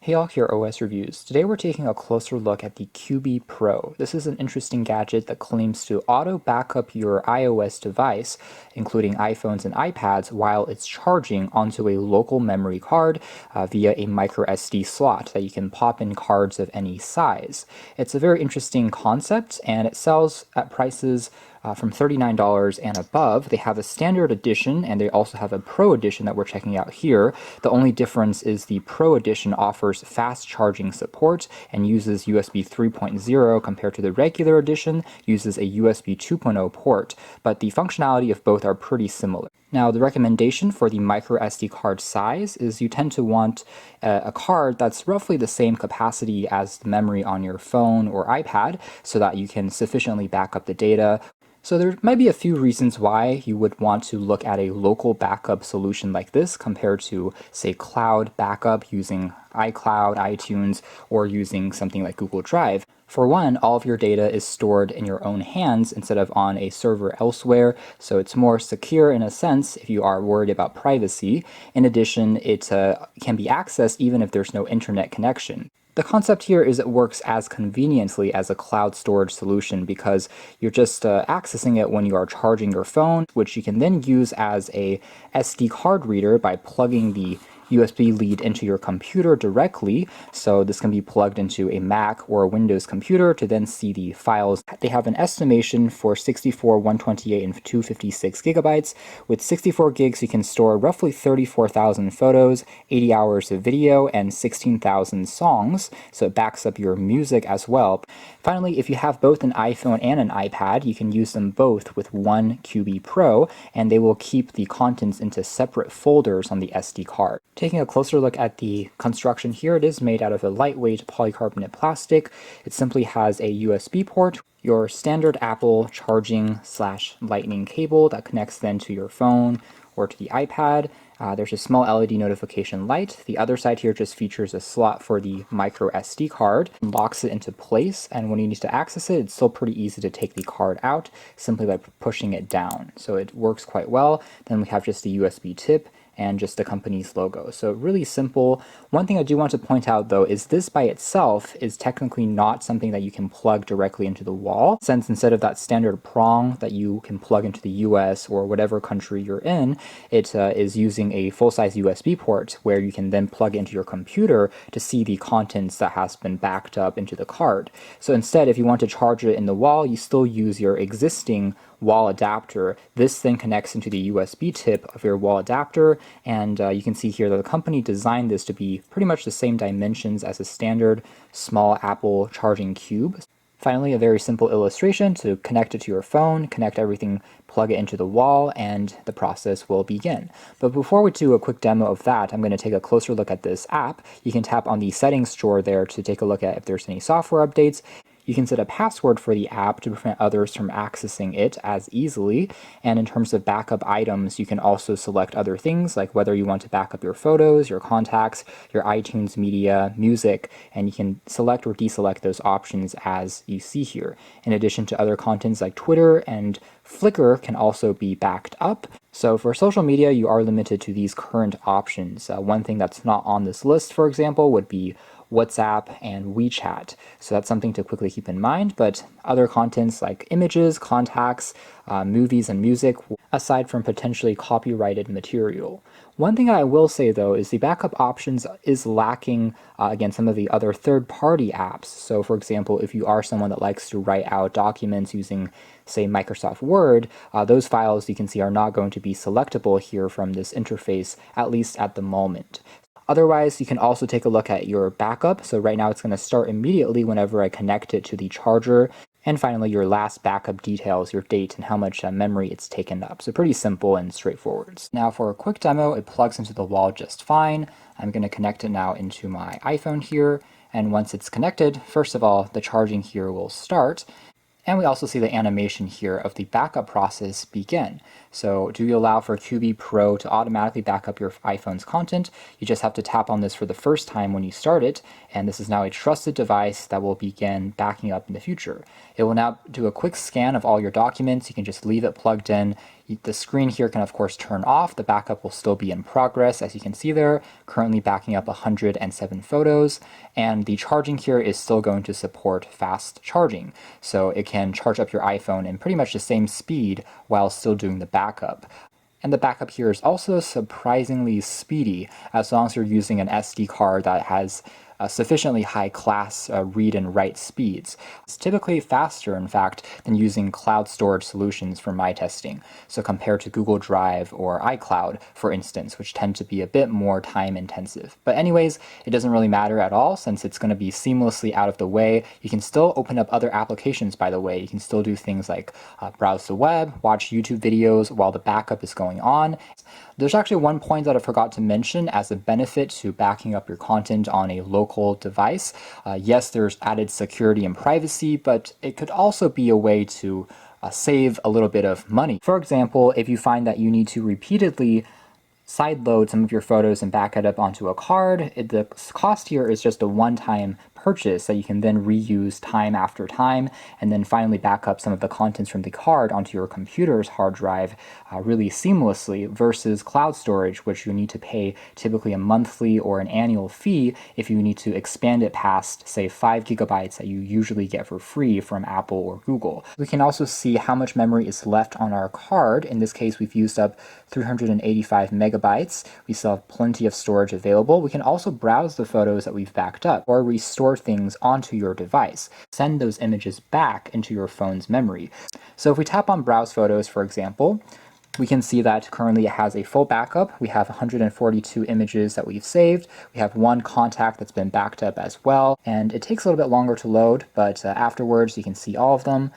Hey all, here OS Reviews. Today we're taking a closer look at the Qubii Pro. This is an interesting gadget that claims to auto-backup your iOS device, including iPhones and iPads, while it's charging onto a local memory card via a microSD slot that you can pop in cards of any size. It's a very interesting concept, and it sells at prices from $39 and above. They have a standard edition, and they also have a Pro edition that we're checking out here. The only difference is the Pro edition offers fast charging support and uses USB 3.0 compared to the regular edition uses a USB 2.0 port, but the functionality of both are pretty similar. Now, the recommendation for the microSD card size is you tend to want a card that's roughly the same capacity as the memory on your phone or iPad so that you can sufficiently back up the data. So there might be a few reasons why you would want to look at a local backup solution like this compared to, say, cloud backup using iCloud, iTunes, or using something like Google Drive. For one, all of your data is stored in your own hands instead of on a server elsewhere, so it's more secure in a sense if you are worried about privacy. In addition, it can be accessed even if there's no internet connection. The concept here is it works as conveniently as a cloud storage solution because you're just accessing it when you are charging your phone, which you can then use as a SD card reader by plugging the USB lead into your computer directly. So this can be plugged into a Mac or a Windows computer to then see the files. They have an estimation for 64, 128, and 256 gigabytes. With 64 gigs, you can store roughly 34,000 photos, 80 hours of video, and 16,000 songs. So it backs up your music as well. Finally, if you have both an iPhone and an iPad, you can use them both with one Qubii Pro, and they will keep the contents into separate folders on the SD card. Taking a closer look at the construction here, it is made out of a lightweight polycarbonate plastic. It simply has a USB port, your standard Apple charging/lightning cable that connects then to your phone or to the iPad. There's a small LED notification light. The other side here just features a slot for the micro SD card, locks it into place, and when you need to access it, it's still pretty easy to take the card out simply by pushing it down. So it works quite well. Then we have just the USB tip and just the company's logo. So really simple. One thing I do want to point out though is this by itself is technically not something that you can plug directly into the wall, since instead of that standard prong that you can plug into the US or whatever country you're in, it is using a full-size USB port where you can then plug into your computer to see the contents that has been backed up into the card. So instead, if you want to charge it in the wall, you still use your existing wall adapter. This then connects into the USB tip of your wall adapter, and you can see here that the company designed this to be pretty much the same dimensions as a standard small Apple charging cube. Finally, a very simple illustration to connect it to your phone, connect everything, plug it into the wall, and the process will begin. But before we do a quick demo of that, I'm going to take a closer look at this app. You can tap on the settings drawer there to take a look at if there's any software updates. You can set a password for the app to prevent others from accessing it as easily. And in terms of backup items, you can also select other things like whether you want to back up your photos, your contacts, your iTunes media, music, and you can select or deselect those options as you see here. In addition to other contents like Twitter and Flickr can also be backed up. So for social media, you are limited to these current options. One thing that's not on this list, for example, would be WhatsApp and WeChat. So that's something to quickly keep in mind, but other contents like images, contacts, movies, and music, aside from potentially copyrighted material. One thing I will say though is the backup options is lacking against some of the other third-party apps. So for example, if you are someone that likes to write out documents using, say, Microsoft Word, those files you can see are not going to be selectable here from this interface, at least at the moment. Otherwise, you can also take a look at your backup. So right now it's going to start immediately whenever I connect it to the charger. And finally, your last backup details, your date, and how much memory it's taken up. So pretty simple and straightforward. Now for a quick demo, it plugs into the wall just fine. I'm going to connect it now into my iPhone here. And once it's connected, first of all, the charging here will start. And we also see the animation here of the backup process begin. So do you allow for Qubii Pro to automatically back up your iPhone's content? You just have to tap on this for the first time when you start it, and this is now a trusted device that will begin backing up in the future. It will now do a quick scan of all your documents. You can just leave it plugged in. The screen here can of course turn off. The backup will still be in progress, as you can see there, currently backing up 107 photos, and the charging here is still going to support fast charging. So it can charge up your iPhone in pretty much the same speed while still doing the backup. And the backup here is also surprisingly speedy, as long as you're using an SD card that has sufficiently high class read and write speeds. It's typically faster, in fact, than using cloud storage solutions for my testing. So compared to Google Drive or iCloud, for instance, which tend to be a bit more time intensive. But anyways, it doesn't really matter at all since it's going to be seamlessly out of the way. You can still open up other applications, by the way. You can still do things like browse the web, watch YouTube videos while the backup is going on. There's actually one point that I forgot to mention as a benefit to backing up your content on a local device. Yes, there's added security and privacy, but it could also be a way to save a little bit of money. For example, if you find that you need to repeatedly sideload some of your photos and back it up onto a card, the cost here is just a one-time purchase that you can then reuse time after time, and then finally back up some of the contents from the card onto your computer's hard drive really seamlessly, versus cloud storage, which you need to pay typically a monthly or an annual fee if you need to expand it past, say, 5 gigabytes that you usually get for free from Apple or Google. We can also see how much memory is left on our card. In this case, we've used up 385 megabytes. We still have plenty of storage available. We can also browse the photos that we've backed up or restore things onto your device. Send those images back into your phone's memory. So if we tap on Browse Photos, for example, we can see that currently it has a full backup. We have 142 images that we've saved. We have one contact that's been backed up as well, and it takes a little bit longer to load, but afterwards you can see all of them.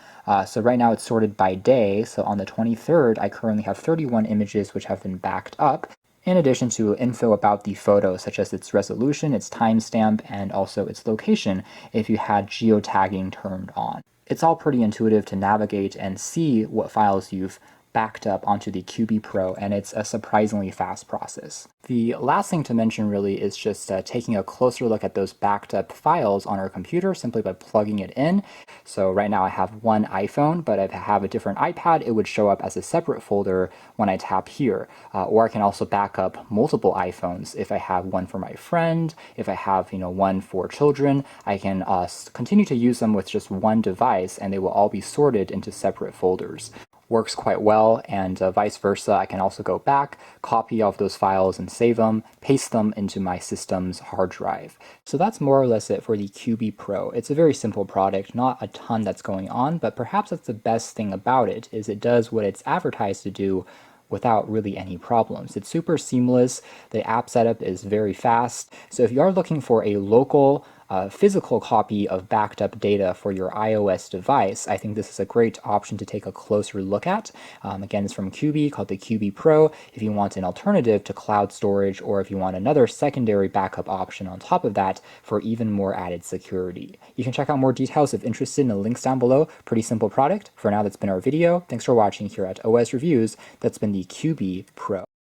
So right now it's sorted by day, so on the 23rd I currently have 31 images which have been backed up, in addition to info about the photo, such as its resolution, its timestamp, and also its location if you had geotagging turned on. It's all pretty intuitive to navigate and see what files you've backed up onto the Qubii Pro, and it's a surprisingly fast process. The last thing to mention really is just taking a closer look at those backed up files on our computer simply by plugging it in. So right now I have one iPhone, but if I have a different iPad, it would show up as a separate folder when I tap here. Or I can also back up multiple iPhones. If I have one for my friend, if I have one for children, I can continue to use them with just one device, and they will all be sorted into separate folders. Works quite well, and vice versa. I can also go back, copy all of those files and save them, paste them into my system's hard drive. So that's more or less it for the Qubii Pro. It's a very simple product, not a ton that's going on, but perhaps that's the best thing about it, is it does what it's advertised to do without really any problems. It's super seamless, the app setup is very fast, so if you are looking for a local physical copy of backed up data for your iOS device, I think this is a great option to take a closer look at. Again, it's from Qubii, called the Qubii Pro. If you want an alternative to cloud storage, or if you want another secondary backup option on top of that for even more added security. You can check out more details if interested in the links down below. Pretty simple product. For now, that's been our video. Thanks for watching here at OS Reviews. That's been the Qubii Pro.